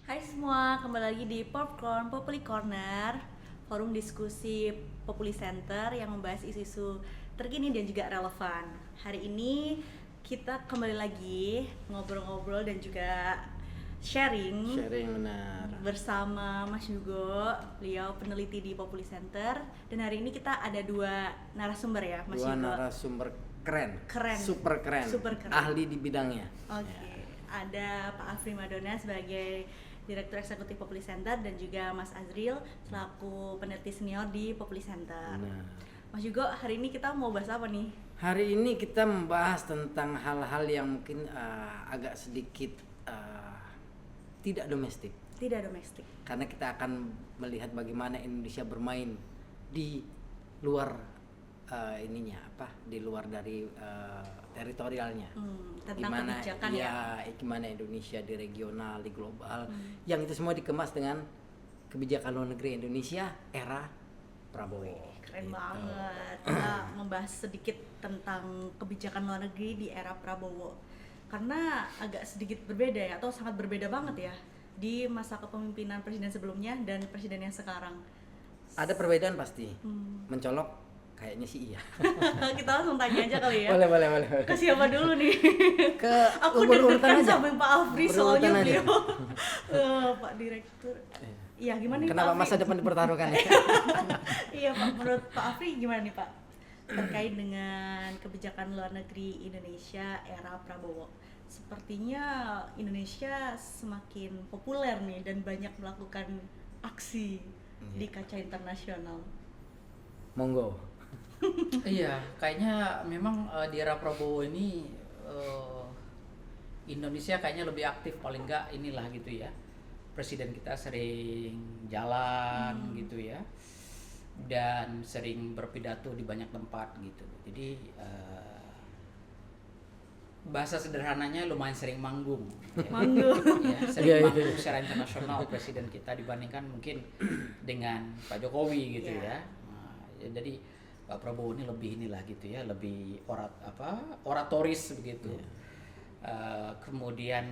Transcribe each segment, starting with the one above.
Hai semua, kembali lagi di Popcorn Populi Corner, forum diskusi Populi Center yang membahas isu-isu terkini dan juga relevan. Hari ini kita kembali lagi ngobrol-ngobrol dan juga sharing benar. bersama Mas Yugo, beliau peneliti di Populi Center. Dan hari ini kita ada dua narasumber ya, Mas Dua Yugo. narasumber keren, super keren, ahli di bidangnya. Oke. Ada Pak Afri Madona sebagai Direktur Eksekutif Populi Center dan juga Mas Azril selaku peneliti senior di Populi Center. Nah, Mas Yugo, hari ini kita mau bahas apa nih? hari ini kita membahas tentang hal-hal yang mungkin agak sedikit tidak domestik. Tidak domestik. Karena kita akan melihat bagaimana Indonesia bermain di luar di luar dari teritorialnya. Tentang Gimana kebijakan gimana Indonesia di regional, di global. Yang itu semua dikemas dengan kebijakan luar negeri Indonesia era Prabowo. Keren Gitu. banget. Kita membahas sedikit tentang kebijakan luar negeri di era Prabowo. Karena agak sedikit berbeda ya, atau sangat berbeda banget ya di masa kepemimpinan presiden sebelumnya dan presiden yang sekarang. Ada perbedaan pasti. Mencolok kayaknya sih iya. Kita langsung tanya aja kali ya. Boleh. Ke siapa dulu nih? Ke Aku urut-urutan deg-degan aja. sama Pak Afri soalnya beliau Pak Direktur. Iya, gimana nih Kenapa Pak Afri? masa depan dipertaruhkan ya? Iya Pak, menurut Pak Afri gimana nih Pak? Terkait dengan kebijakan luar negeri Indonesia era Prabowo. Sepertinya Indonesia semakin populer nih dan banyak melakukan aksi di kaca internasional. Monggo. Iya, kayaknya memang di era Prabowo ini Indonesia kayaknya lebih aktif, paling enggak inilah gitu ya. Presiden kita sering jalan gitu ya, dan sering berpidato di banyak tempat gitu. Jadi bahasa sederhananya lumayan sering manggung. Ya, sering manggung secara internasional presiden kita dibandingkan mungkin dengan Pak Jokowi gitu ya. Nah, jadi Pak Prabowo ini lebih inilah gitu ya, lebih oratoris begitu. Kemudian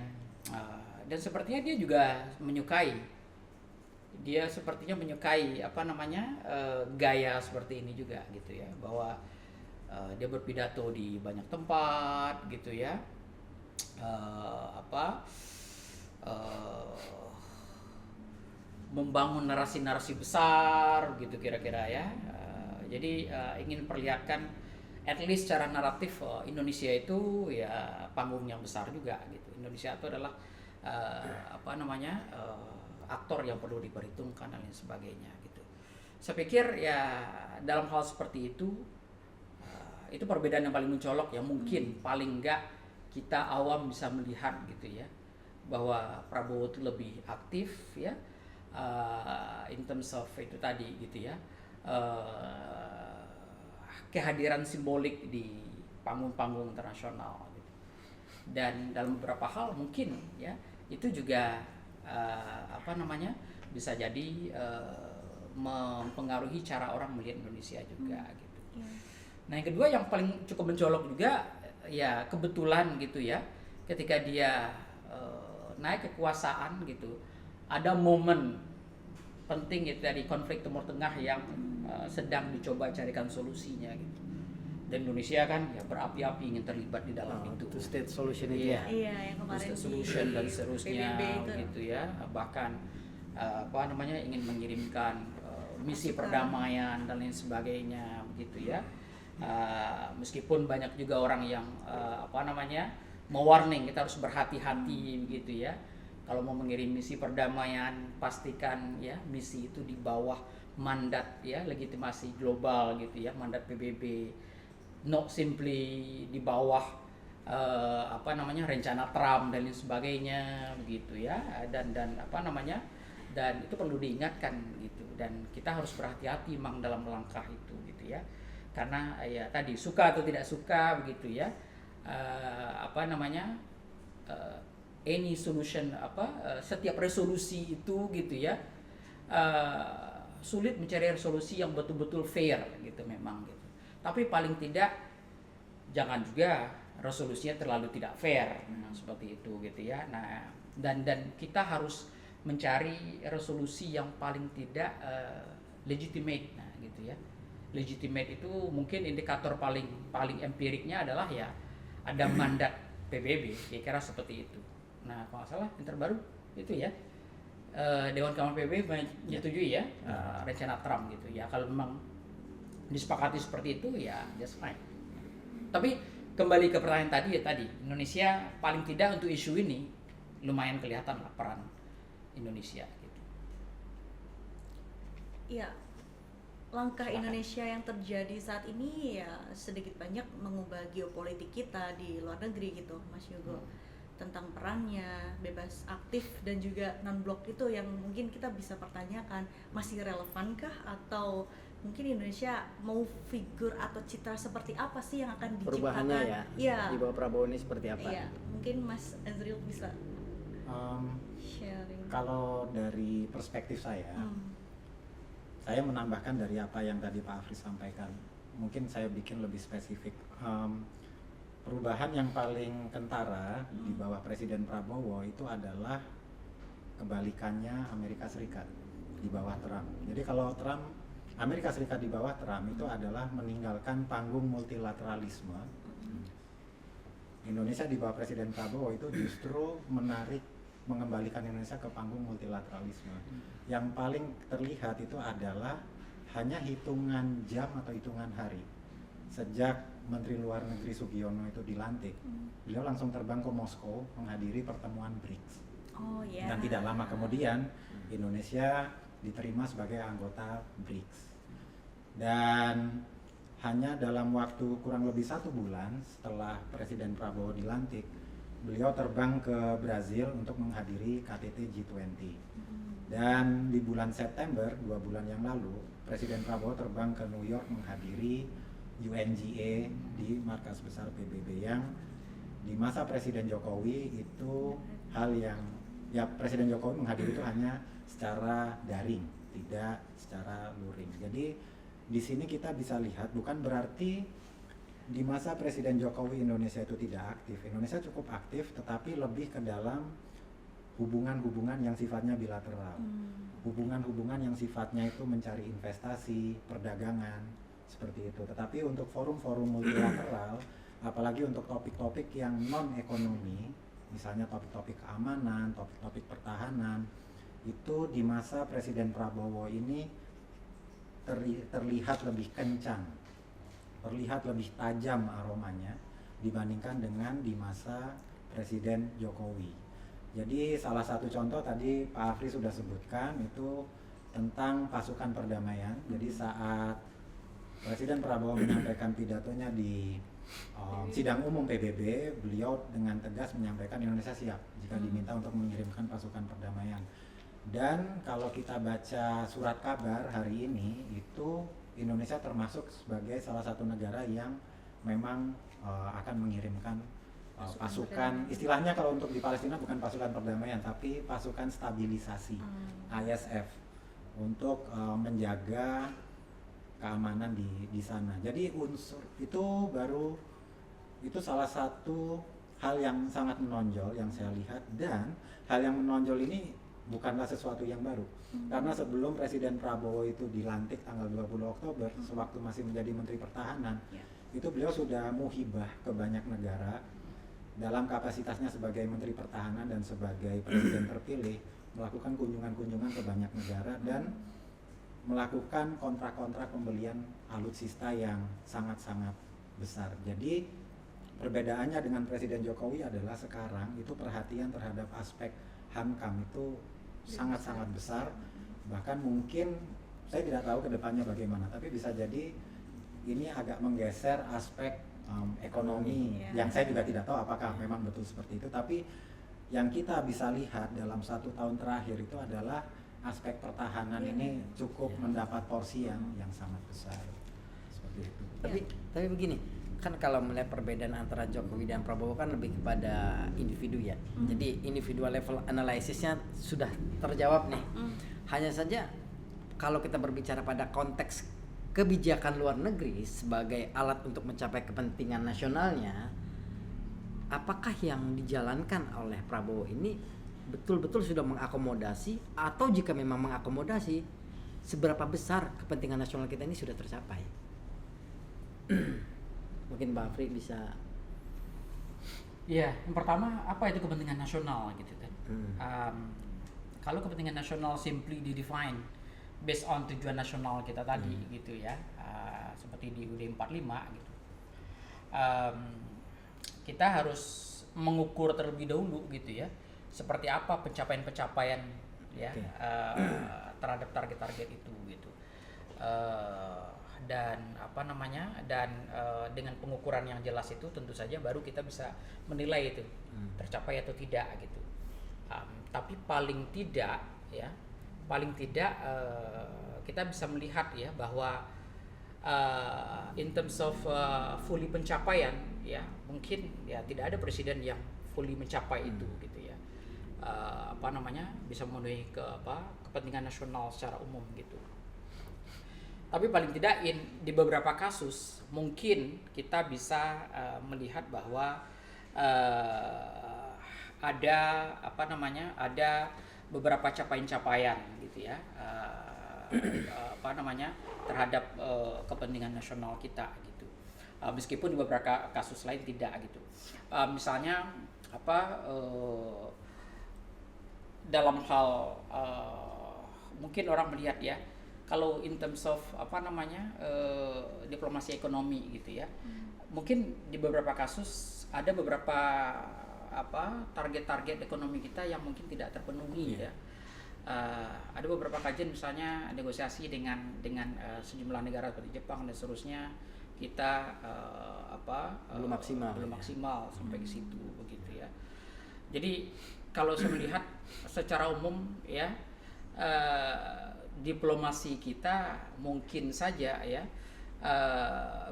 dan sepertinya dia juga sepertinya menyukai gaya seperti ini juga gitu ya, bahwa dia berpidato di banyak tempat gitu ya, membangun narasi-narasi besar gitu kira-kira ya. Jadi ingin perlihatkan at least secara naratif Indonesia itu ya panggung yang besar juga gitu. Indonesia itu adalah aktor yang perlu diperhitungkan dan lain sebagainya gitu. Saya pikir ya dalam hal seperti itu perbedaan yang paling mencolok ya, mungkin paling enggak kita awam bisa melihat gitu ya, bahwa Prabowo itu lebih aktif ya in terms of itu tadi gitu ya, kehadiran simbolik di panggung-panggung internasional gitu. Dan dalam beberapa hal mungkin ya itu juga bisa jadi mempengaruhi cara orang melihat Indonesia juga gitu. Nah, yang kedua yang paling cukup mencolok juga ya kebetulan gitu ya, ketika dia naik kekuasaan gitu, ada momen penting gitu dari konflik Timur Tengah yang sedang dicoba carikan solusinya gitu. Dan Indonesia kan ya berapi-api ingin terlibat di dalam itu. Two state solution itu ya. Iya, yang kemarin Two state solution dan seterusnya gitu ya. Bahkan ingin mengirimkan misi perdamaian dan lain sebagainya begitu ya. Meskipun banyak juga orang yang mewarning kita harus berhati-hati begitu ya. Kalau mau mengirim misi perdamaian, pastikan ya misi itu di bawah mandat ya legitimasi global gitu ya, mandat PBB, not simply di bawah rencana Trump dan lain sebagainya begitu ya. Dan itu perlu diingatkan gitu, dan kita harus berhati-hati memang dalam langkah itu gitu ya. Karena ya tadi suka atau tidak suka begitu ya, any solution setiap resolusi itu gitu ya, sulit mencari resolusi yang betul-betul fair gitu memang gitu. Tapi paling tidak jangan juga resolusinya terlalu tidak fair, seperti itu gitu ya. Nah, dan kita harus mencari resolusi yang paling tidak legitimate. Nah, gitu ya. Legitimate itu mungkin indikator paling empiriknya adalah ya ada mandat PBB, kira-kira seperti itu. Nah, kalau nggak salah yang terbaru itu ya Dewan Keamanan PBB menyetujui ya rencana Trump gitu ya. Kalau memang disepakati seperti itu ya just fine. Tapi kembali ke pertanyaan tadi Indonesia paling tidak untuk isu ini lumayan kelihatan lah peran Indonesia gitu. Iya, langkah Indonesia yang terjadi saat ini ya sedikit banyak mengubah geopolitik kita di luar negeri gitu, Mas Yogo. Tentang perannya, bebas aktif dan juga non-blok itu yang mungkin kita bisa pertanyakan masih relevankah, atau mungkin Indonesia mau figur atau citra seperti apa sih yang akan diciptakan? Perubahannya ya, di bawah Prabowo ini seperti apa? Iya, mungkin Mas Azril bisa sharing. Kalau dari perspektif saya menambahkan dari apa yang tadi Pak Afri sampaikan. Mungkin saya bikin lebih spesifik. Perubahan yang paling kentara di bawah Presiden Prabowo itu adalah kebalikannya Amerika Serikat di bawah Trump. Jadi kalau Amerika Serikat di bawah Trump itu adalah meninggalkan panggung multilateralisme. Indonesia di bawah Presiden Prabowo itu justru mengembalikan Indonesia ke panggung multilateralisme. Yang paling terlihat itu adalah hanya hitungan jam atau hitungan hari sejak Menteri Luar Negeri Sugiono itu dilantik, beliau langsung terbang ke Moskow menghadiri pertemuan BRICS. Dan tidak lama kemudian Indonesia diterima sebagai anggota BRICS. Dan hanya dalam waktu kurang lebih 1 bulan setelah Presiden Prabowo dilantik, beliau terbang ke Brazil untuk menghadiri KTT G20. Dan di bulan September, 2 bulan yang lalu, Presiden Prabowo terbang ke New York menghadiri UNGA di markas besar PBB, yang di masa Presiden Jokowi itu hal yang Presiden Jokowi menghadiri itu hanya secara daring, tidak secara luring. Jadi di sini kita bisa lihat bukan berarti di masa Presiden Jokowi Indonesia itu tidak aktif. Indonesia cukup aktif, tetapi lebih ke dalam hubungan-hubungan yang sifatnya bilateral, hubungan-hubungan yang sifatnya itu mencari investasi, perdagangan, seperti itu. Tetapi untuk forum-forum multilateral, apalagi untuk topik-topik yang non-ekonomi, misalnya topik-topik keamanan, topik-topik pertahanan, itu di masa Presiden Prabowo ini terlihat lebih kencang, terlihat lebih tajam aromanya dibandingkan dengan di masa Presiden Jokowi. Jadi salah satu contoh tadi Pak Afri sudah sebutkan itu tentang pasukan perdamaian. Jadi saat Presiden Prabowo menyampaikan pidatonya di sidang umum PBB, beliau dengan tegas menyampaikan Indonesia siap jika diminta untuk mengirimkan pasukan perdamaian. Dan kalau kita baca surat kabar hari ini, itu Indonesia termasuk sebagai salah satu negara yang memang akan mengirimkan pasukan, istilahnya kalau untuk di Palestina bukan pasukan perdamaian, tapi pasukan stabilisasi, ISF, untuk menjaga keamanan di sana. Jadi unsur itu salah satu hal yang sangat menonjol yang saya lihat, dan hal yang menonjol ini bukanlah sesuatu yang baru. Karena sebelum Presiden Prabowo itu dilantik tanggal 20 Oktober, sewaktu masih menjadi Menteri Pertahanan, itu beliau sudah muhibah ke banyak negara dalam kapasitasnya sebagai Menteri Pertahanan dan sebagai Presiden terpilih, melakukan kunjungan-kunjungan ke banyak negara dan melakukan kontrak-kontrak pembelian alutsista yang sangat-sangat besar. Jadi perbedaannya dengan Presiden Jokowi adalah sekarang itu perhatian terhadap aspek HAMKAM itu sangat-sangat besar. Bahkan mungkin saya tidak tahu ke depannya bagaimana, tapi bisa jadi ini agak menggeser aspek ekonomi yang saya juga tidak tahu apakah memang betul seperti itu. Tapi yang kita bisa lihat dalam 1 tahun terakhir itu adalah aspek pertahanan ini cukup mendapat porsi yang sangat besar seperti itu. Tapi begini, kan kalau melihat perbedaan antara Jokowi dan Prabowo kan lebih kepada individu ya. Jadi individual level analisisnya sudah terjawab nih. Hanya saja kalau kita berbicara pada konteks kebijakan luar negeri sebagai alat untuk mencapai kepentingan nasionalnya, apakah yang dijalankan oleh Prabowo ini betul-betul sudah mengakomodasi, atau jika memang mengakomodasi, seberapa besar kepentingan nasional kita ini sudah tercapai. Mungkin Mbak Afri bisa. Ya, yang pertama apa itu kepentingan nasional gitu kan. Kalau kepentingan nasional simply di-define based on tujuan nasional kita tadi gitu ya, seperti di UUD 45 gitu. Kita harus mengukur terlebih dahulu gitu ya, seperti apa pencapaian-pencapaian ya terhadap target-target itu gitu. Dan dengan pengukuran yang jelas itu tentu saja baru kita bisa menilai itu tercapai atau tidak gitu. Tapi paling tidak kita bisa melihat ya bahwa in terms of fully pencapaian ya, mungkin ya tidak ada presiden yang fully mencapai itu gitu ya. Bisa memenuhi kepentingan nasional secara umum gitu. Tapi paling tidak di beberapa kasus mungkin kita bisa melihat bahwa ada beberapa capaian-capaian gitu ya, terhadap kepentingan nasional kita gitu. Meskipun di beberapa kasus lain tidak gitu. Misalnya dalam hal mungkin orang melihat ya, kalau in terms of diplomasi ekonomi gitu ya, mungkin di beberapa kasus ada beberapa target-target ekonomi kita yang mungkin tidak terpenuhi ya. Ada beberapa kajian misalnya negosiasi dengan sejumlah negara seperti Jepang dan seterusnya, kita belum maksimal sampai ke situ begitu ya. Jadi kalau saya melihat secara umum ya, diplomasi kita mungkin saja ya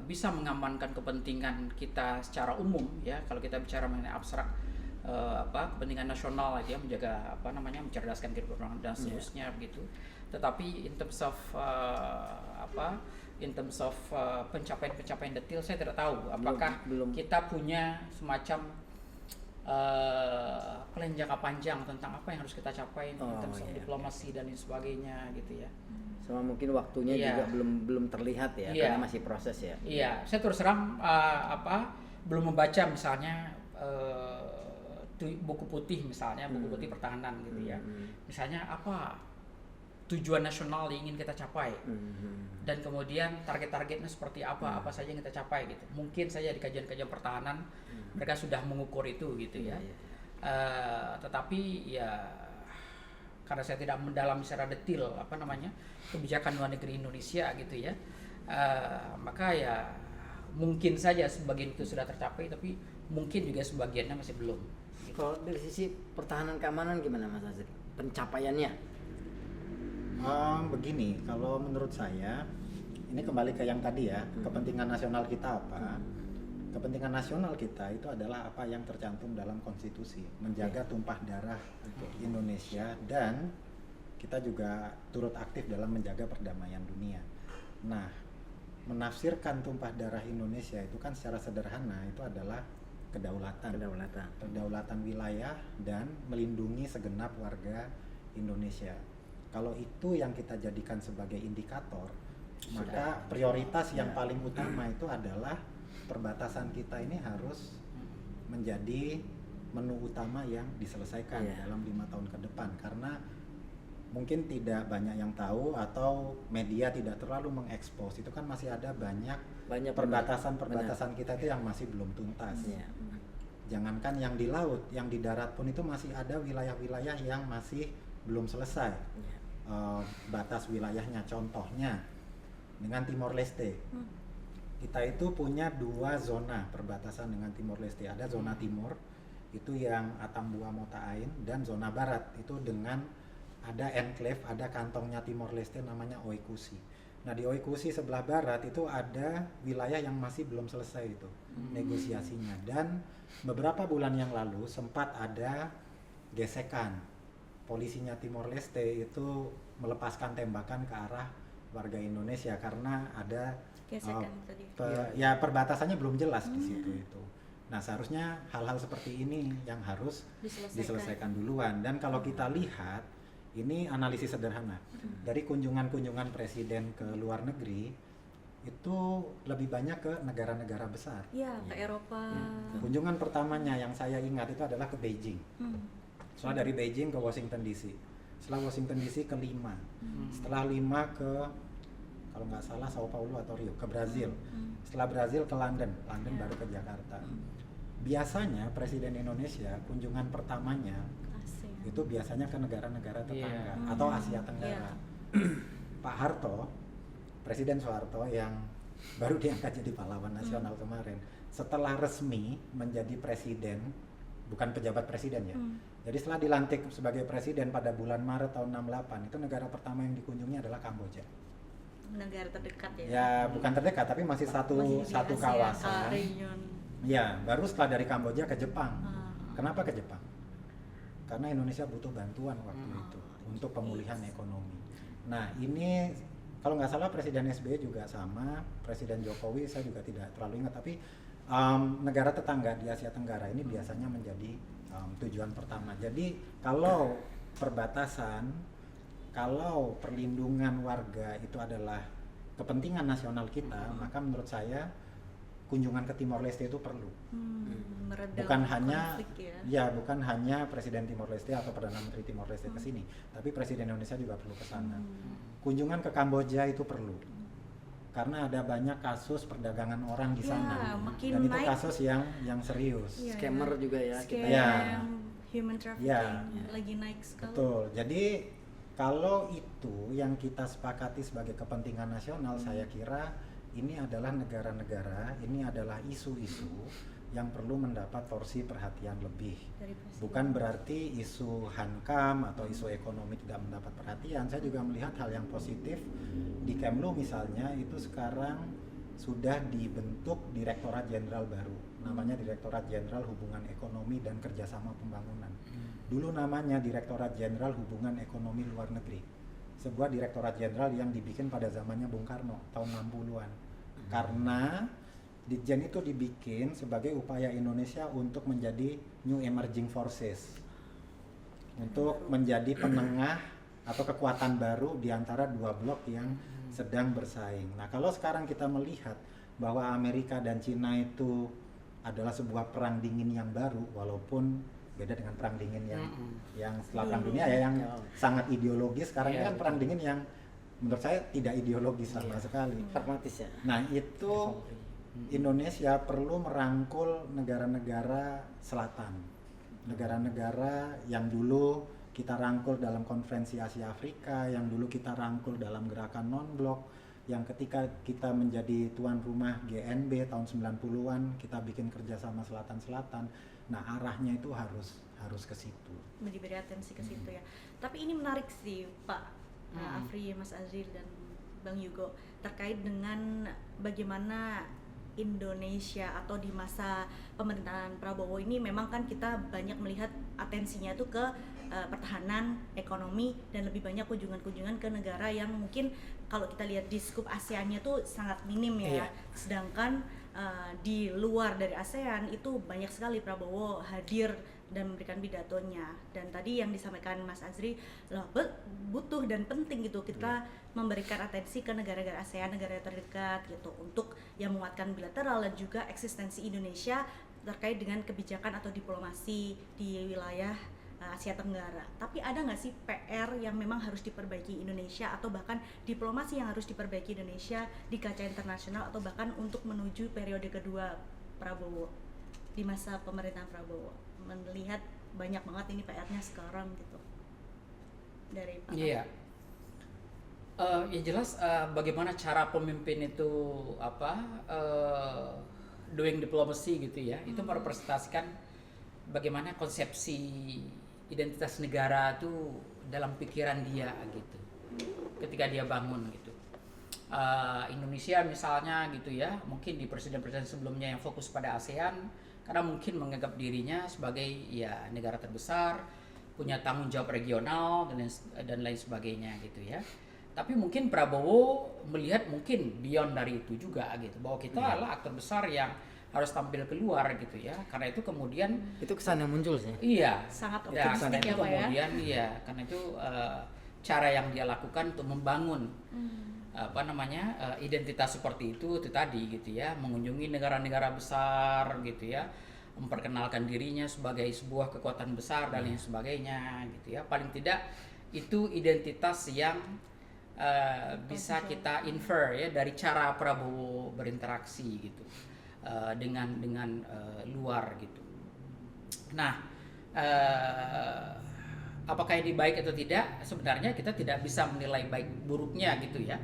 bisa mengamankan kepentingan kita secara umum ya, kalau kita bicara mengenai abstrak kepentingan nasional ya, menjaga mencerdaskan kehidupan dan seterusnya begitu. Tetapi in terms of pencapaian detail saya tidak tahu apakah kita punya semacam plan jangka panjang tentang apa yang harus kita capai in terms of diplomasi dan lain sebagainya gitu ya. Sama mungkin waktunya juga belum terlihat ya, karena masih proses ya. Iya, saya terus terang belum membaca misalnya buku putih misalnya, buku putih pertahanan gitu ya. Misalnya apa tujuan nasional yang ingin kita capai, dan kemudian target-targetnya seperti apa saja yang kita capai gitu. Mungkin saja di kajian-kajian pertahanan mereka sudah mengukur itu gitu ya. Tetapi ya karena saya tidak mendalami secara detail kebijakan luar negeri Indonesia gitu ya, maka ya mungkin saja sebagian itu sudah tercapai, tapi mungkin juga sebagiannya masih belum. Kalau dari sisi pertahanan keamanan gimana Mas Azri? Pencapaiannya? Begini, kalau menurut saya ini kembali ke yang tadi ya, kepentingan nasional kita apa? Kepentingan nasional kita itu adalah apa yang tercantum dalam konstitusi, menjaga tumpah darah Indonesia, dan kita juga turut aktif dalam menjaga perdamaian dunia. Nah, menafsirkan tumpah darah Indonesia itu kan secara sederhana itu adalah kedaulatan wilayah dan melindungi segenap warga Indonesia. Kalau itu yang kita jadikan sebagai indikator, maka prioritas yang paling utama itu adalah perbatasan kita ini harus menjadi menu utama yang diselesaikan dalam 5 tahun ke depan. Karena mungkin tidak banyak yang tahu atau media tidak terlalu mengekspos, itu kan masih ada banyak perbatasan kita itu yang masih belum tuntas. Jangankan yang di laut, yang di darat pun itu masih ada wilayah-wilayah yang masih belum selesai batas wilayahnya. Contohnya dengan Timor Leste, kita itu punya 2 zona perbatasan dengan Timor Leste. Ada zona timur itu yang Atambua Mota Ain, dan zona barat itu dengan ada enclave, ada kantongnya Timor Leste namanya Oikusi. Nah, di Oikusi sebelah barat itu ada wilayah yang masih belum selesai itu negosiasinya, dan beberapa bulan yang lalu sempat ada gesekan. Polisinya Timor Leste itu melepaskan tembakan ke arah warga Indonesia karena ada gesekan tadi. Ya perbatasannya belum jelas di situ itu. Nah, seharusnya hal-hal seperti ini yang harus Diselesaikan. diselesaikan duluan. Dan kalau kita lihat, ini analisis sederhana. Dari kunjungan-kunjungan presiden ke luar negeri, itu lebih banyak ke negara-negara besar. Ya, ke Eropa. Kunjungan pertamanya yang saya ingat itu adalah ke Beijing. Setelah dari Beijing ke Washington DC. Setelah Washington DC ke Lima. Setelah Lima ke, kalau nggak salah, Sao Paulo atau Rio, ke Brazil. Setelah Brazil ke London. London baru ke Jakarta. Biasanya Presiden Indonesia kunjungan pertamanya ASEAN. itu biasanya ke negara-negara tetangga Iya. atau Asia Tenggara. Pak Harto, Presiden Soeharto yang baru diangkat jadi pahlawan nasional kemarin, setelah resmi menjadi presiden, bukan pejabat presiden ya. Jadi setelah dilantik sebagai presiden pada bulan Maret tahun 68, itu negara pertama yang dikunjungi adalah Kamboja. Negara terdekat ya. Ya, bukan terdekat tapi masih satu Masih di satu ASEAN, kawasan. region. Ya, baru setelah dari Kamboja ke Jepang. Kenapa ke Jepang? Karena Indonesia butuh bantuan waktu itu untuk pemulihan ekonomi. Nah, ini kalau nggak salah Presiden SBY juga sama, Presiden Jokowi saya juga tidak terlalu ingat, tapi negara tetangga di Asia Tenggara ini biasanya menjadi tujuan pertama. Jadi kalau perbatasan, kalau perlindungan warga itu adalah kepentingan nasional kita, maka menurut saya kunjungan ke Timor Leste itu perlu. Meredam Bukan hanya konflik ya. bukan hanya Presiden Timor Leste atau Perdana Menteri Timor Leste ke sini, tapi Presiden Indonesia juga perlu ke sana. Kunjungan ke Kamboja itu perlu. Karena ada banyak kasus perdagangan orang di Ya, sana. makin Dan itu naik. kasus yang serius. Iya, Scammer juga ya kita. Scam, Ya. human trafficking Ya. lagi naik sekali. Betul. Jadi kalau itu yang kita sepakati sebagai kepentingan nasional, saya kira ini adalah negara-negara, ini adalah isu-isu yang perlu mendapat porsi perhatian lebih. Dari presiden. Bukan berarti isu Hankam atau isu ekonomi tidak mendapat perhatian. Saya juga melihat hal yang positif di Kemlu misalnya, itu sekarang sudah dibentuk Direktorat Jenderal baru, namanya Direktorat Jenderal Hubungan Ekonomi dan Kerjasama Pembangunan. Dulu namanya Direktorat Jenderal Hubungan Ekonomi Luar Negeri, sebuah direktorat jenderal yang dibikin pada zamannya Bung Karno tahun 60-an. Karena Ditjen itu dibikin sebagai upaya Indonesia untuk menjadi New Emerging Forces, untuk menjadi penengah atau kekuatan baru di antara dua blok yang sedang bersaing. Nah, kalau sekarang kita melihat bahwa Amerika dan Cina itu adalah sebuah perang dingin yang baru, walaupun beda dengan perang dingin yang setelah perang dunia ya, yang sangat ideologis. Sekarang ini kan perang dingin yang menurut saya tidak ideologis sama sekali. Pragmatis ya. Nah, itu Indonesia perlu merangkul negara-negara selatan, negara-negara yang dulu kita rangkul dalam konferensi Asia Afrika, yang dulu kita rangkul dalam gerakan non-blok, yang ketika kita menjadi tuan rumah GNB tahun 90-an, kita bikin kerjasama selatan-selatan. Nah, arahnya itu harus ke situ. Diberi atensi ke situ ya. Tapi ini menarik sih Pak Afri, Mas Azril dan Bang Yugo, terkait dengan bagaimana Indonesia atau di masa pemerintahan Prabowo ini memang kan kita banyak melihat atensinya itu ke pertahanan, ekonomi, dan lebih banyak kunjungan-kunjungan ke negara yang mungkin kalau kita lihat di skup ASEAN-nya tuh sangat minim ya. Iya. Sedangkan di luar dari ASEAN itu banyak sekali Prabowo hadir dan memberikan pidatonya. Dan tadi yang disampaikan Mas Azri, loh, butuh dan penting gitu kita memberikan atensi ke negara-negara ASEAN, negara terdekat gitu, untuk yang menguatkan bilateral dan juga eksistensi Indonesia terkait dengan kebijakan atau diplomasi di wilayah Asia Tenggara. Tapi ada nggak sih PR yang memang harus diperbaiki Indonesia, atau bahkan diplomasi yang harus diperbaiki Indonesia di kancah internasional, atau bahkan untuk menuju periode kedua Prabowo di masa pemerintahan Prabowo? Melihat banyak banget ini PR-nya sekarang gitu dari Pak. Iya. Ya jelas bagaimana cara pemimpin itu doing diplomacy gitu ya. Itu merepresentasikan bagaimana konsepsi identitas negara itu dalam pikiran dia gitu. Ketika dia bangun gitu. Indonesia misalnya gitu ya, mungkin di presiden-presiden sebelumnya yang fokus pada ASEAN karena mungkin menganggap dirinya sebagai ya negara terbesar, punya tanggung jawab regional dan lain sebagainya gitu ya. Tapi mungkin Prabowo melihat mungkin beyond dari itu juga gitu, bahwa kita adalah aktor besar yang harus tampil keluar gitu ya. Karena itu kemudian Itu kesan yang muncul sih. iya, Sangat ya, optimistik karena itu ya, Pak, ya. kemudian iya, karena itu cara yang dia lakukan untuk membangun identitas seperti itu tadi gitu ya, mengunjungi negara-negara besar gitu ya, memperkenalkan dirinya sebagai sebuah kekuatan besar dan lain sebagainya gitu ya. Paling tidak itu identitas yang bisa kita infer ya dari cara Prabowo berinteraksi gitu dengan luar gitu. Nah, apakah ini baik atau tidak? Sebenarnya kita tidak bisa menilai baik buruknya gitu ya.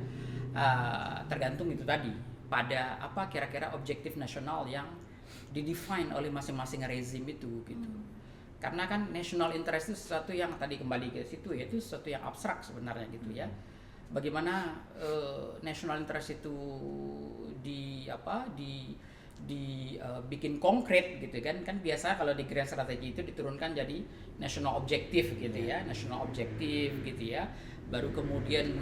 Tergantung itu tadi pada apa kira-kira objektif nasional yang didefine oleh masing-masing rezim itu gitu. Karena kan national interest itu sesuatu yang tadi kembali ke situ ya, itu sesuatu yang abstrak sebenarnya gitu ya. Bagaimana national interest itu bikin konkret gitu kan biasa kalau di grand strategi itu diturunkan jadi national objective gitu ya, national objective gitu ya, baru kemudian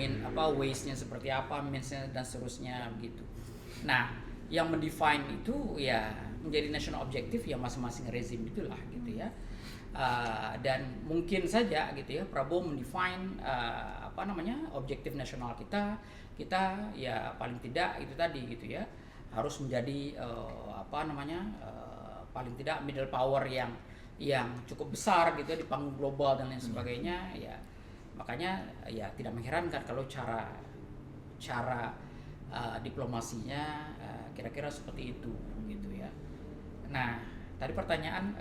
ways-nya seperti apa, means-nya dan seterusnya gitu. Nah, yang mendefine itu ya menjadi national objective ya masing-masing rezim itulah gitu ya. Dan mungkin saja gitu ya Prabowo mendefine objektif nasional kita ya paling tidak itu tadi gitu ya harus menjadi paling tidak middle power yang cukup besar gitu ya di panggung global dan lain sebagainya ya. Makanya ya tidak mengherankan kalau cara diplomasinya kira-kira seperti itu gitu ya. Nah, tadi pertanyaan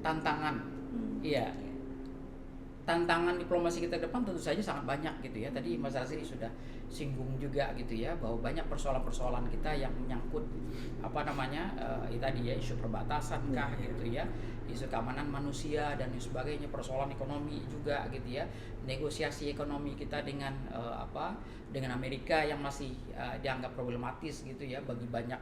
tantangan. Iya. Tantangan diplomasi kita ke depan tentu saja sangat banyak gitu ya. Tadi Mas Azri sudah singgung juga gitu ya bahwa banyak persoalan-persoalan kita yang menyangkut isu perbatasan kah gitu ya, isu keamanan manusia dan sebagainya, persoalan ekonomi juga gitu ya, negosiasi ekonomi kita dengan dengan Amerika yang masih dianggap problematis gitu ya bagi banyak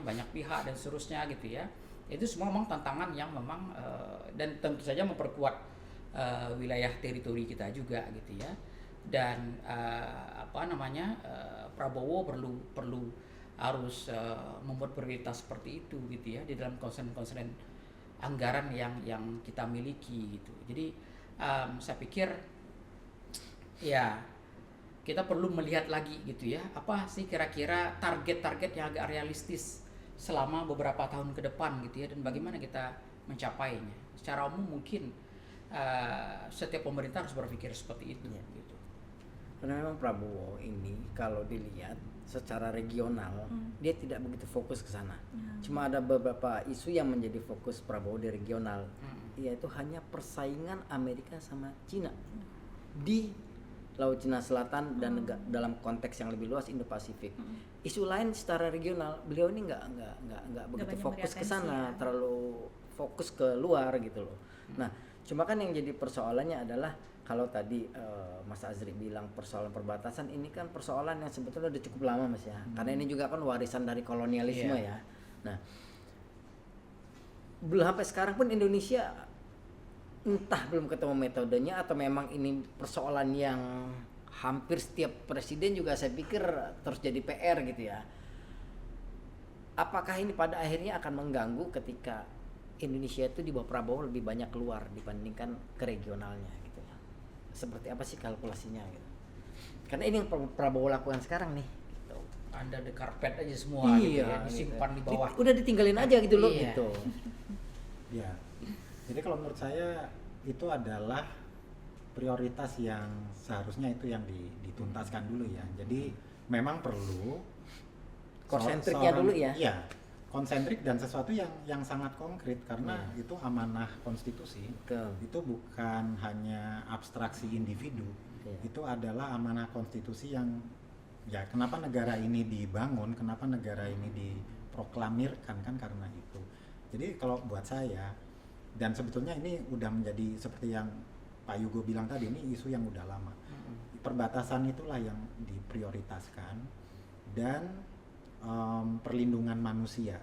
banyak pihak dan seterusnya gitu ya. Itu semua memang tantangan yang memang dan tentu saja memperkuat wilayah teritori kita juga gitu ya. Dan Prabowo perlu harus membuat prioritas seperti itu gitu ya di dalam konsen anggaran yang kita miliki gitu. Jadi saya pikir ya kita perlu melihat lagi gitu ya, apa sih kira-kira target-target yang agak realistis selama beberapa tahun ke depan gitu ya, dan bagaimana kita mencapainya. Secara umum mungkin setiap pemerintah harus berpikir seperti itu gitu. Karena memang Prabowo ini kalau dilihat secara regional dia tidak begitu fokus ke sana. Cuma ada beberapa isu yang menjadi fokus Prabowo di regional, yaitu hanya persaingan Amerika sama Cina di Laut Cina Selatan dan dalam konteks yang lebih luas Indo-Pasifik. Isu lain secara regional beliau ini nggak begitu fokus ke sana, terlalu fokus ke luar gitu loh. Nah, cuma kan yang jadi persoalannya adalah kalau tadi Mas Azri bilang persoalan perbatasan, ini kan persoalan yang sebetulnya udah cukup lama Mas ya. Karena ini juga kan warisan dari kolonialisme ya. Nah, belum sampai sekarang pun Indonesia entah belum ketemu metodenya atau memang ini persoalan yang hampir setiap presiden juga saya pikir terus jadi PR gitu ya. Apakah ini pada akhirnya akan mengganggu ketika Indonesia itu di bawah Prabowo lebih banyak keluar dibandingkan ke regionalnya gitu. Seperti apa sih kalkulasinya gitu. Karena ini yang Prabowo lakukan sekarang nih gitu. Under the carpet aja semua gitu ya, disimpan di bawah. Udah ditinggalin aja gitu loh gitu. Ya. Jadi kalau menurut saya itu adalah prioritas yang seharusnya itu yang dituntaskan dulu ya. Jadi memang perlu konsentriknya dulu ya. Iya, konsentrik dan sesuatu yang sangat konkret karena itu amanah konstitusi. Betul. Itu bukan hanya abstraksi individu. Itu adalah amanah konstitusi yang ya kenapa negara ini dibangun, kenapa negara ini diproklamirkan kan karena itu. Jadi kalau buat saya, dan sebetulnya ini udah menjadi seperti yang Pak Yugo bilang tadi, ini isu yang udah lama. Perbatasan itulah yang diprioritaskan dan perlindungan manusia.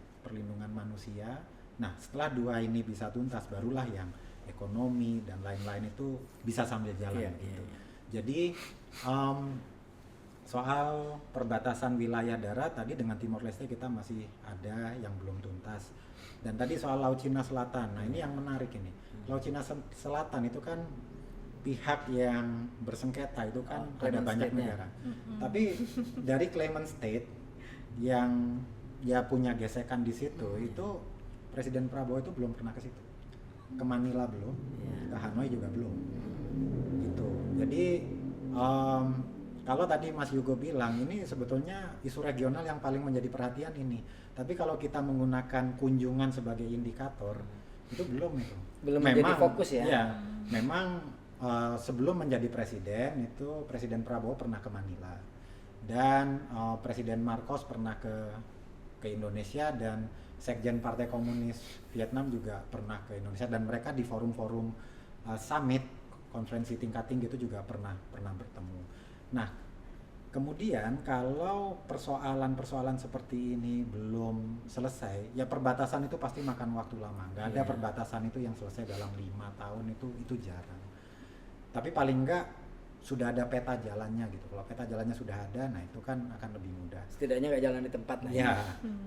Nah, setelah dua ini bisa tuntas, barulah yang ekonomi dan lain-lain itu bisa sambil jalan gitu. Jadi soal perbatasan wilayah darat tadi dengan Timor Leste kita masih ada yang belum tuntas. Dan tadi soal Laut Cina Selatan. Nah, ini yang menarik ini. Laut Cina Selatan itu kan pihak yang bersengketa itu kan ada banyak negara. Tapi dari claimant state yang ya punya gesekan di situ itu Presiden Prabowo itu belum pernah ke situ. Ke Manila belum, ke Hanoi juga belum. Gitu. Jadi kalau tadi Mas Yugo bilang ini sebetulnya isu regional yang paling menjadi perhatian ini. Tapi kalau kita menggunakan kunjungan sebagai indikator itu belum itu. Belum menjadi fokus ya. Ya, memang sebelum menjadi presiden itu Presiden Prabowo pernah ke Manila dan Presiden Marcos pernah ke Indonesia dan Sekjen Partai Komunis Vietnam juga pernah ke Indonesia dan mereka di forum-forum summit konferensi tingkat tinggi itu juga pernah bertemu. Nah, kemudian kalau persoalan-persoalan seperti ini belum selesai, ya perbatasan itu pasti makan waktu lama. Nggak ada perbatasan itu yang selesai dalam 5 tahun itu jarang. Tapi paling enggak sudah ada peta jalannya gitu. Kalau peta jalannya sudah ada, nah itu kan akan lebih mudah. Setidaknya nggak jalan di tempat lah. Ya,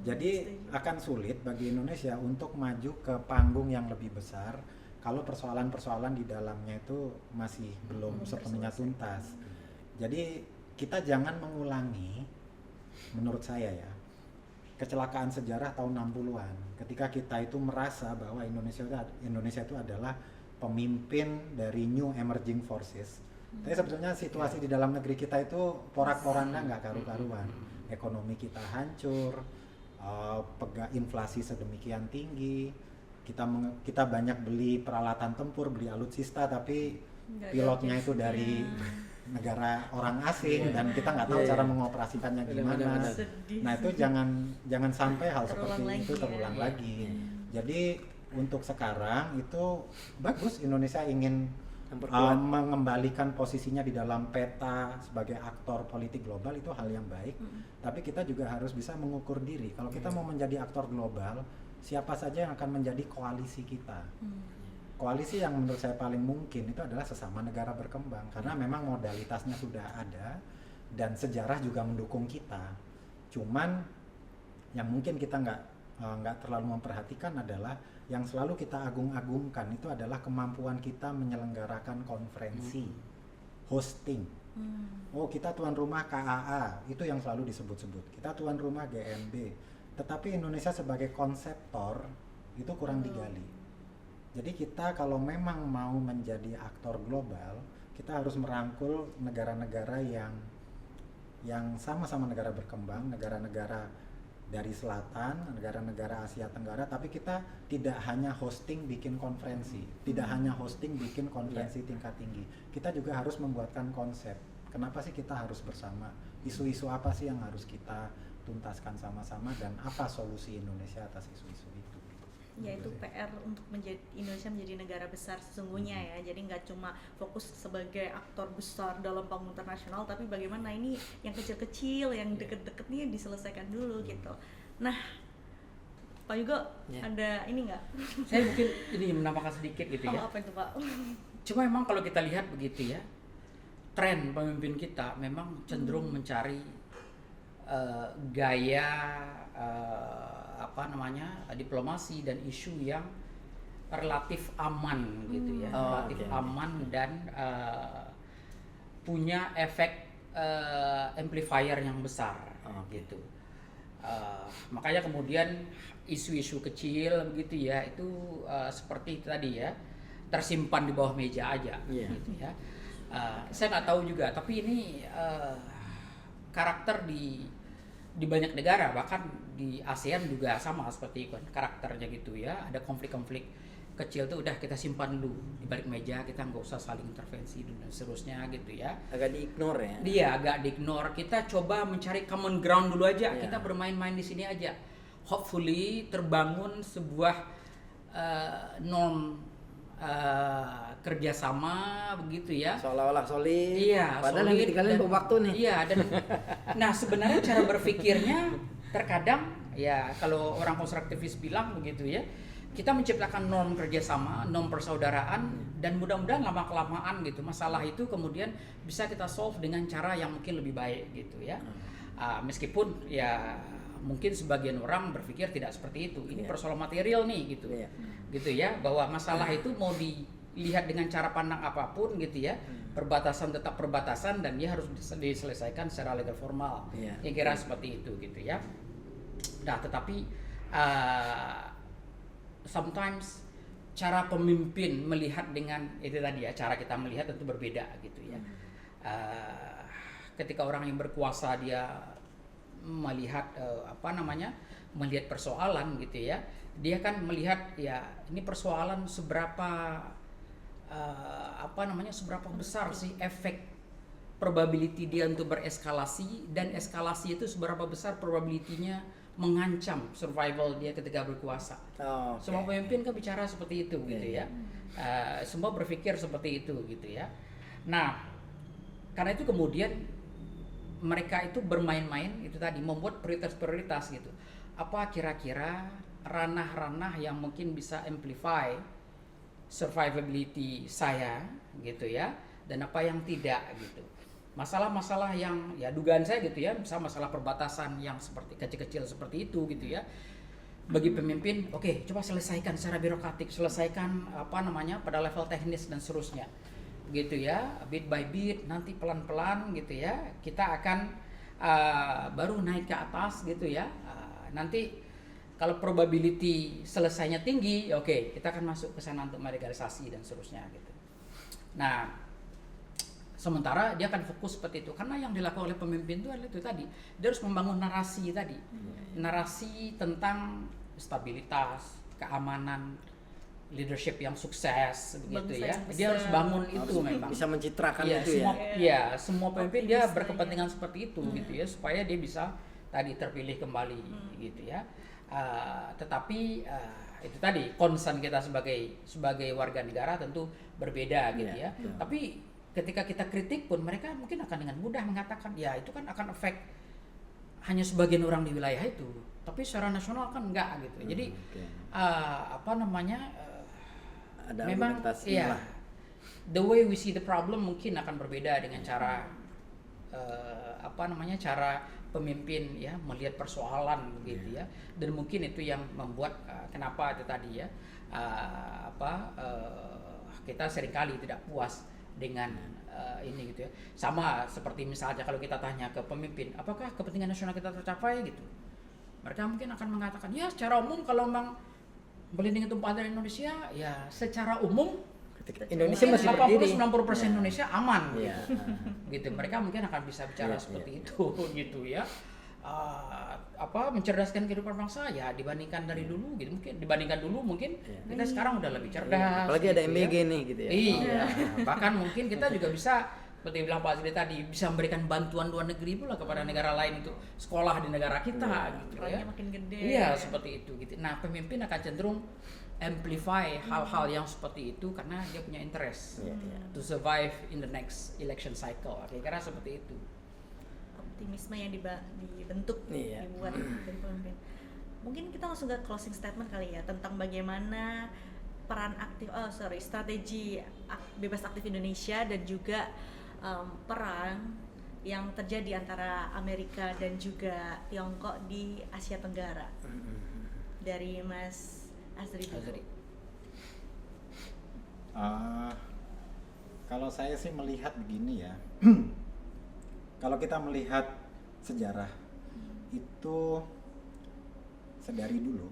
jadi akan sulit bagi Indonesia untuk maju ke panggung yang lebih besar kalau persoalan-persoalan di dalamnya itu masih belum sepenuhnya tuntas. Jadi kita jangan mengulangi, menurut saya ya, kecelakaan sejarah tahun 60-an ketika kita itu merasa bahwa Indonesia itu adalah pemimpin dari new emerging forces. Tapi sebetulnya situasi di dalam negeri kita itu porak-poranda nggak karu-karuan. Ekonomi kita hancur, inflasi sedemikian tinggi, kita banyak beli peralatan tempur, beli alutsista, tapi pilotnya itu dari negara orang asing dan kita nggak tahu cara mengoperasikannya gimana. Nah itu jangan sampai hal seperti itu terulang lagi. Jadi untuk sekarang itu bagus Indonesia ingin mengembalikan posisinya di dalam peta sebagai aktor politik global, itu hal yang baik. Tapi kita juga harus bisa mengukur diri. Kalau kita mau menjadi aktor global, siapa saja yang akan menjadi koalisi kita. Koalisi yang menurut saya paling mungkin itu adalah sesama negara berkembang karena memang modalitasnya sudah ada dan sejarah juga mendukung kita. Cuman yang mungkin kita nggak terlalu memperhatikan adalah yang selalu kita agung-agungkan itu adalah kemampuan kita menyelenggarakan konferensi, hosting. Oh, kita tuan rumah KAA, itu yang selalu disebut-sebut. Kita tuan rumah GMB. Tetapi Indonesia sebagai konseptor itu kurang digali. Jadi kita kalau memang mau menjadi aktor global, kita harus merangkul negara-negara yang sama-sama negara berkembang, negara-negara dari selatan, negara-negara Asia Tenggara, tapi kita tidak hanya hosting bikin konferensi, tidak hanya hosting bikin konferensi tingkat tinggi. Kita juga harus membuatkan konsep. Kenapa sih kita harus bersama? Isu-isu apa sih yang harus kita tuntaskan sama-sama dan apa solusi Indonesia atas isu-isu itu? Yaitu PR untuk Indonesia menjadi negara besar sesungguhnya ya. Jadi nggak cuma fokus sebagai aktor besar dalam panggung internasional, tapi bagaimana ini yang kecil-kecil, yang deket-deket nih diselesaikan dulu gitu. Nah, Pak Yugo ada ini nggak? Saya mungkin ini menambahkan sedikit gitu ya. Apa itu Pak? Cuma memang kalau kita lihat begitu ya, tren pemimpin kita memang cenderung mencari gaya diplomasi dan isu yang relatif aman gitu ya, relatif aman dan punya efek amplifier yang besar gitu. Makanya kemudian isu-isu kecil begitu ya itu seperti tadi ya tersimpan di bawah meja aja gitu ya. Saya nggak tahu juga, tapi ini karakter di banyak negara, bahkan di ASEAN juga sama seperti itu karakternya gitu ya. Ada konflik-konflik kecil tuh udah kita simpan dulu di balik meja, kita nggak usah saling intervensi dan seterusnya gitu ya. Agak di-ignore ya. Dia agak di-ignore. Kita coba mencari common ground dulu aja. Kita bermain-main di sini aja. Hopefully terbangun sebuah norm kerjasama begitu ya, seolah-olah solid. Iya, padahal yang ditinggalin waktu nih. Iya, dan nah sebenarnya cara berpikirnya terkadang ya kalau orang konstruktivis bilang begitu ya, kita menciptakan norm kerjasama, norm persaudaraan, dan mudah-mudahan lama-kelamaan gitu masalah itu kemudian bisa kita solve dengan cara yang mungkin lebih baik gitu ya. Meskipun ya mungkin sebagian orang berpikir tidak seperti itu. Ini persoalan material nih gitu, gitu ya. Bahwa masalah itu mau dilihat dengan cara pandang apapun gitu ya. Perbatasan tetap perbatasan dan dia harus diselesaikan secara legal formal. Yang kira seperti itu gitu ya. Nah tetapi sometimes cara pemimpin melihat dengan itu tadi ya, cara kita melihat tentu berbeda gitu ya. Ketika orang yang berkuasa dia melihat melihat persoalan gitu ya, dia kan melihat ya ini persoalan seberapa seberapa besar sih efek probability dia untuk bereskalasi, dan eskalasi itu seberapa besar probability-nya mengancam survival dia ketika berkuasa. Semua pemimpin kan bicara seperti itu gitu ya. Semua berpikir seperti itu gitu ya. Nah, karena itu kemudian mereka itu bermain-main itu tadi, membuat prioritas-prioritas gitu. Apa kira-kira ranah-ranah yang mungkin bisa amplify survivability saya gitu ya, dan apa yang tidak gitu. Masalah-masalah yang ya dugaan saya gitu ya, misalnya masalah perbatasan yang seperti kecil-kecil seperti itu gitu ya. Bagi pemimpin, oke, coba selesaikan secara birokratik, selesaikan pada level teknis dan seterusnya. Gitu ya, bit by bit, nanti pelan-pelan gitu ya. Kita akan baru naik ke atas gitu ya. Nanti kalau probability selesainya tinggi, oke, kita akan masuk ke sana untuk melegalisasi dan seterusnya gitu. Nah, sementara dia akan fokus seperti itu, karena yang dilakukan oleh pemimpin itu adalah itu tadi, dia harus membangun narasi tadi, narasi tentang stabilitas, keamanan, leadership yang sukses begitu ya. Dia harus bangun itu memang. Bisa mencitrakan ya, itu semua, ya. Semua pemimpin dia berkepentingan seperti itu gitu ya, supaya dia bisa tadi terpilih kembali gitu ya. Tetapi itu tadi concern kita sebagai warga negara tentu berbeda gitu ya. Tapi ketika kita kritik pun mereka mungkin akan dengan mudah mengatakan ya itu kan akan efek hanya sebagian orang di wilayah itu, tapi secara nasional kan enggak gitu. Jadi ada memang ya the way we see the problem mungkin akan berbeda dengan cara cara pemimpin ya melihat persoalan begitu ya. Dan mungkin itu yang membuat kenapa itu tadi ya kita seringkali tidak puas dengan ini gitu ya. Sama seperti misalnya kalau kita tanya ke pemimpin, apakah kepentingan nasional kita tercapai gitu, mereka mungkin akan mengatakan ya secara umum kalau memang melindungi tumpah darah Indonesia ya secara umum Indonesia masih 80-90% Indonesia aman gitu. Mereka mungkin akan bisa bicara seperti itu gitu ya. Mencerdaskan kehidupan bangsa ya dibandingkan dari dulu gitu, mungkin kita sekarang udah lebih cerdas. Apalagi ada gitu MBG ya. nih gitu ya. Iya. Bahkan mungkin kita juga bisa seperti bilang Pak Zili tadi, bisa memberikan bantuan luar negeri pula kepada negara lain untuk sekolah di negara kita gitu ya. Makin gede. Iya, seperti itu gitu. Nah, pemimpin akan cenderung amplify hal-hal yang seperti itu karena dia punya interest to survive in the next election cycle. Kira-kira seperti itu. Optimisme yang dibentuk, dibuat dari pemimpin. Mungkin kita langsung ke closing statement kali ya, tentang bagaimana strategi bebas aktif Indonesia dan juga perang yang terjadi antara Amerika dan juga Tiongkok di Asia Tenggara. Dari Mas Azri dulu. Kalau saya sih melihat begini ya. Kalau kita melihat sejarah itu sedari dulu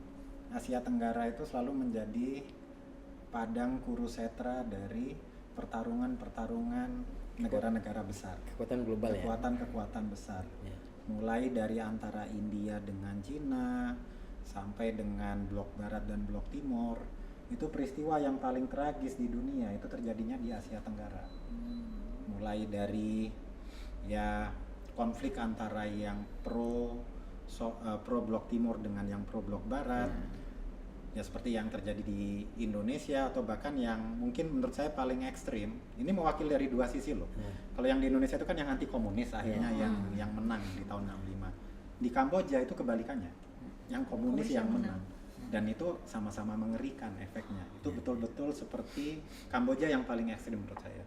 Asia Tenggara itu selalu menjadi padang kurusetra dari pertarungan negara-negara besar, kekuatan global kekuatan besar, mulai dari antara India dengan Cina sampai dengan blok barat dan blok timur. Itu peristiwa yang paling tragis di dunia itu terjadinya di Asia Tenggara. Mulai dari konflik antara yang pro blok timur dengan yang pro blok barat, ya seperti yang terjadi di Indonesia, atau bahkan yang mungkin menurut saya paling ekstrim, ini mewakili dari dua sisi loh. Kalau yang di Indonesia itu kan yang anti komunis akhirnya yang menang di tahun 65. Di Kamboja itu kebalikannya, yang komunis yang menang. dan itu sama-sama mengerikan efeknya. Itu betul-betul seperti Kamboja yang paling ekstrim menurut saya.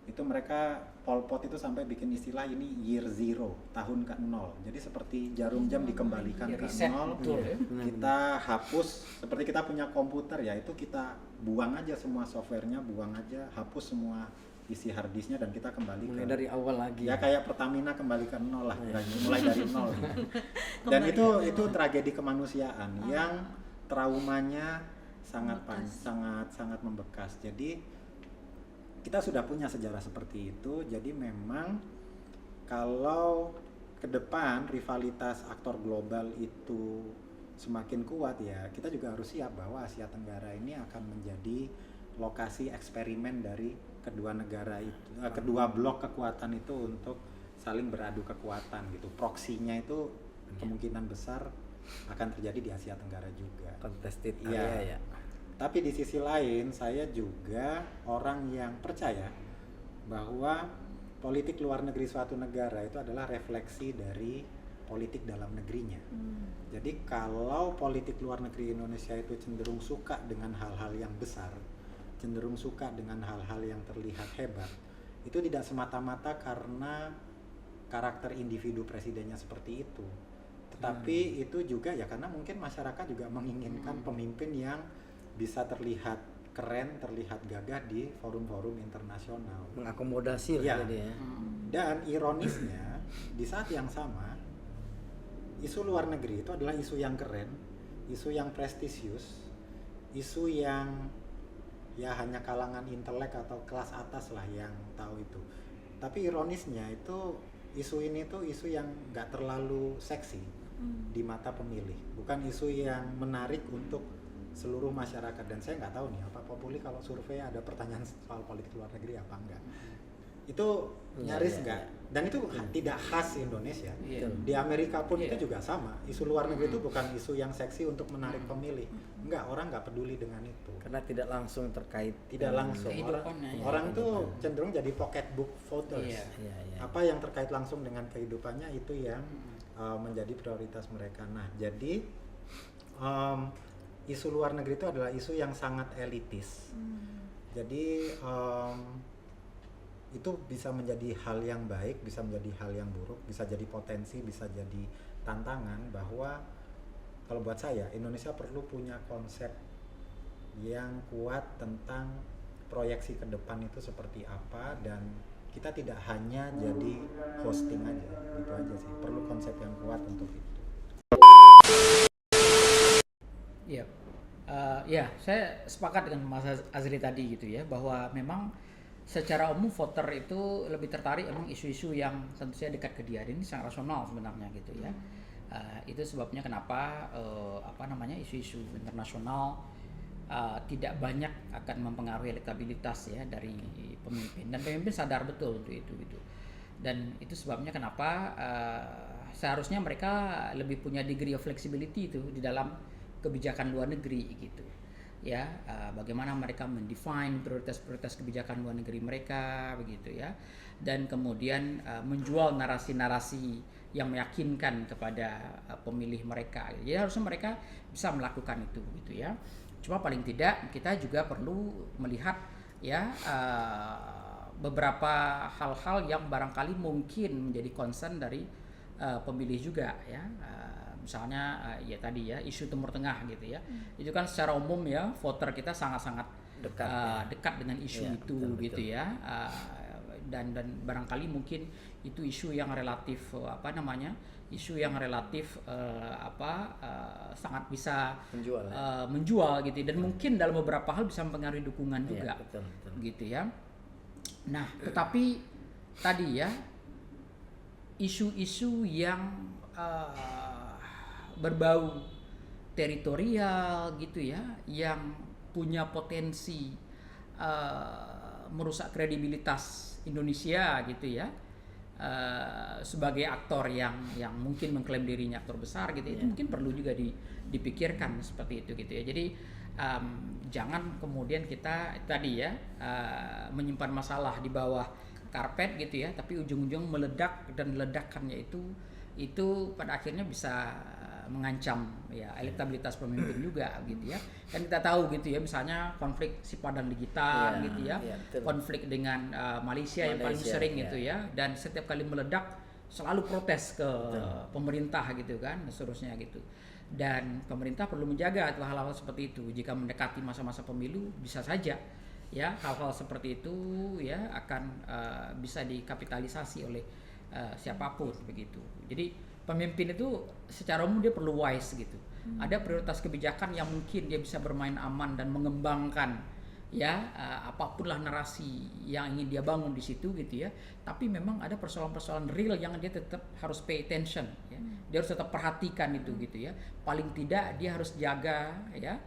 Itu mereka Pol Pot itu sampai bikin istilah ini year zero, tahun ke-0. Jadi seperti jarum jam dikembalikan ke Reset, 0. betul ya. Kita hapus, seperti kita punya komputer ya, itu kita buang aja semua softwarenya, buang aja, hapus semua isi harddisknya dan kita kembali Mulai ke dari awal lagi. ya kayak Pertamina kembali ke 0 lah, mulai dari 0. Dan itu tragedi kemanusiaan yang traumanya sangat membekas. Jadi kita sudah punya sejarah seperti itu. Jadi memang kalau ke depan rivalitas aktor global itu semakin kuat ya, kita juga harus siap bahwa Asia Tenggara ini akan menjadi lokasi eksperimen dari kedua negara itu, kedua blok kekuatan itu untuk saling beradu kekuatan gitu. Proksinya itu kemungkinan besar akan terjadi di Asia Tenggara juga. Contested Iya. area ya. Tapi di sisi lain saya juga orang yang percaya bahwa politik luar negeri suatu negara itu adalah refleksi dari politik dalam negerinya. Jadi kalau politik luar negeri Indonesia itu cenderung suka dengan hal-hal yang besar, cenderung suka dengan hal-hal yang terlihat hebat, itu tidak semata-mata karena karakter individu presidennya seperti itu. Tetapi itu juga ya karena mungkin masyarakat juga menginginkan pemimpin yang bisa terlihat keren, terlihat gagah di forum-forum internasional. Mengakomodasi Ya. lah jadi ya. Dan ironisnya di saat yang sama isu luar negeri itu adalah isu yang keren, isu yang prestisius, isu yang ya hanya kalangan intelek atau kelas atas lah yang tahu itu. Tapi ironisnya itu isu ini tuh isu yang nggak terlalu seksi di mata pemilih, bukan isu yang menarik untuk seluruh masyarakat. Dan saya nggak tahu nih apa Populi kalau survei ada pertanyaan soal politik luar negeri apa enggak. Itu nyaris enggak. Dan itu tidak khas Indonesia. Di Amerika pun itu juga sama. Isu luar negeri itu bukan isu yang seksi untuk menarik pemilih. Enggak, orang nggak peduli dengan itu. Karena tidak langsung terkait. Tidak langsung. Orang tuh cenderung jadi pocketbook voters. Apa yang terkait langsung dengan kehidupannya itu yang menjadi prioritas mereka. Nah, jadi isu luar negeri itu adalah isu yang sangat elitis. Jadi itu bisa menjadi hal yang baik, bisa menjadi hal yang buruk, bisa jadi potensi, bisa jadi tantangan. Bahwa kalau buat saya Indonesia perlu punya konsep yang kuat tentang proyeksi ke depan itu seperti apa, dan kita tidak hanya jadi hosting aja, gitu aja sih. Perlu konsep yang kuat untuk itu. Iya, ya saya sepakat dengan Mas Azri tadi gitu ya, bahwa memang secara umum voter itu lebih tertarik emang isu-isu yang tentu saja dekat ke dia. Ini sangat rasional sebenarnya gitu ya. Itu sebabnya kenapa isu-isu internasional tidak banyak akan mempengaruhi elektabilitas ya dari pemimpin, dan pemimpin sadar betul untuk itu gitu. Dan itu sebabnya kenapa seharusnya mereka lebih punya degree of flexibility itu di dalam kebijakan luar negeri gitu ya. Bagaimana mereka mendefine prioritas-prioritas kebijakan luar negeri mereka begitu ya, dan kemudian menjual narasi-narasi yang meyakinkan kepada pemilih mereka. Jadi harusnya mereka bisa melakukan itu gitu ya. Cuma paling tidak kita juga perlu melihat ya beberapa hal-hal yang barangkali mungkin menjadi concern dari pemilih juga ya. Misalnya ya tadi ya isu Timur Tengah gitu ya. Itu kan secara umum ya voter kita sangat-sangat dekat dengan isu itu betul, gitu ya. Dan barangkali mungkin itu isu yang relatif isu yang relatif sangat bisa menjual gitu, dan mungkin dalam beberapa hal bisa mempengaruhi dukungan juga betul. Gitu ya. Nah tetapi tadi ya isu-isu yang berbau teritorial gitu ya, yang punya potensi merusak kredibilitas Indonesia gitu ya, sebagai aktor yang mungkin mengklaim dirinya aktor besar gitu, itu mungkin perlu juga dipikirkan seperti itu gitu ya. Jadi jangan kemudian kita tadi ya menyimpan masalah di bawah karpet gitu ya, tapi ujung-ujung meledak, dan ledakannya itu pada akhirnya bisa mengancam ya elektabilitas pemimpin juga gitu ya. Kan kita tahu gitu ya, misalnya konflik Sipadan Ligitan gitu ya, betul. konflik dengan Malaysia yang paling sering gitu ya, dan setiap kali meledak selalu protes ke pemerintah gitu kan, seterusnya gitu. Dan pemerintah perlu menjaga hal-hal seperti itu. Jika mendekati masa-masa pemilu, bisa saja ya hal-hal seperti itu ya akan bisa dikapitalisasi oleh siapapun begitu. Jadi pemimpin itu secara umum dia perlu wise gitu. Ada prioritas kebijakan yang mungkin dia bisa bermain aman dan mengembangkan ya apapun lah narasi yang ingin dia bangun di situ gitu ya. Tapi memang ada persoalan-persoalan real yang dia tetap harus pay attention ya. Dia harus tetap perhatikan itu gitu ya. Paling tidak dia harus jaga ya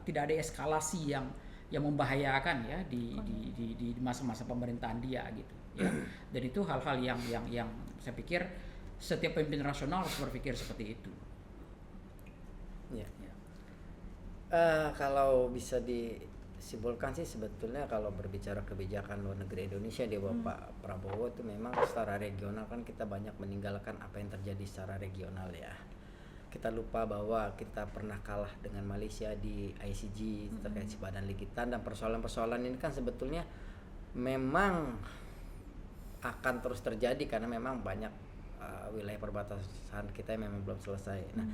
tidak ada eskalasi yang membahayakan ya di masa-masa pemerintahan dia gitu ya. Dan itu hal-hal yang saya pikir setiap pemimpin nasional harus berpikir seperti itu. Ya. Kalau bisa disimpulkan sih sebetulnya kalau berbicara kebijakan luar negeri Indonesia di bawah Pak Prabowo itu memang secara regional kan kita banyak meninggalkan apa yang terjadi secara regional ya. Kita lupa bahwa kita pernah kalah dengan Malaysia di ICG terkait Sipadan Ligitan, dan persoalan-persoalan ini kan sebetulnya memang akan terus terjadi karena memang banyak wilayah perbatasan kita yang memang belum selesai. Nah,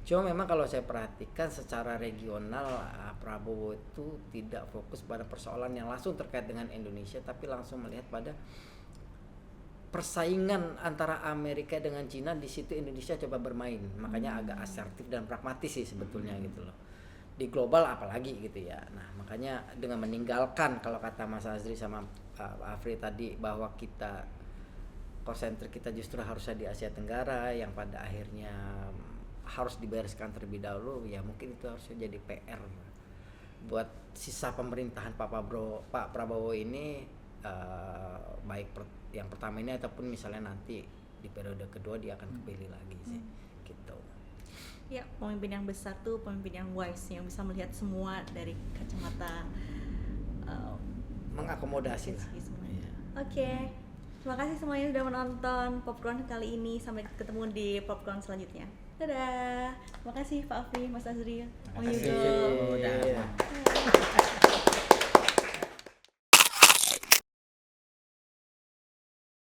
cuma memang kalau saya perhatikan secara regional Prabowo itu tidak fokus pada persoalan yang langsung terkait dengan Indonesia, tapi langsung melihat pada persaingan antara Amerika dengan Cina. Di situ Indonesia coba bermain, makanya agak asertif dan pragmatis sih sebetulnya gitu loh. Di global apalagi gitu ya. Nah makanya dengan meninggalkan kalau kata Mas Azri sama Afri tadi bahwa kita konsentrik kita justru harusnya di Asia Tenggara yang pada akhirnya harus dibereskan terlebih dahulu, ya mungkin itu harusnya jadi PR buat sisa pemerintahan Pak Prabowo ini, baik yang pertama ini ataupun misalnya nanti di periode kedua dia akan kepilih lagi sih gitu. Ya, pemimpin yang besar tuh pemimpin yang wise, yang bisa melihat semua dari kacamata mengakomodasi lah. Oke. Terima kasih semuanya sudah menonton Popcorn kali ini. Sampai ketemu di Popcorn selanjutnya. Dadah. Terima kasih Pak Afri, Mas Azri, Om Yugo.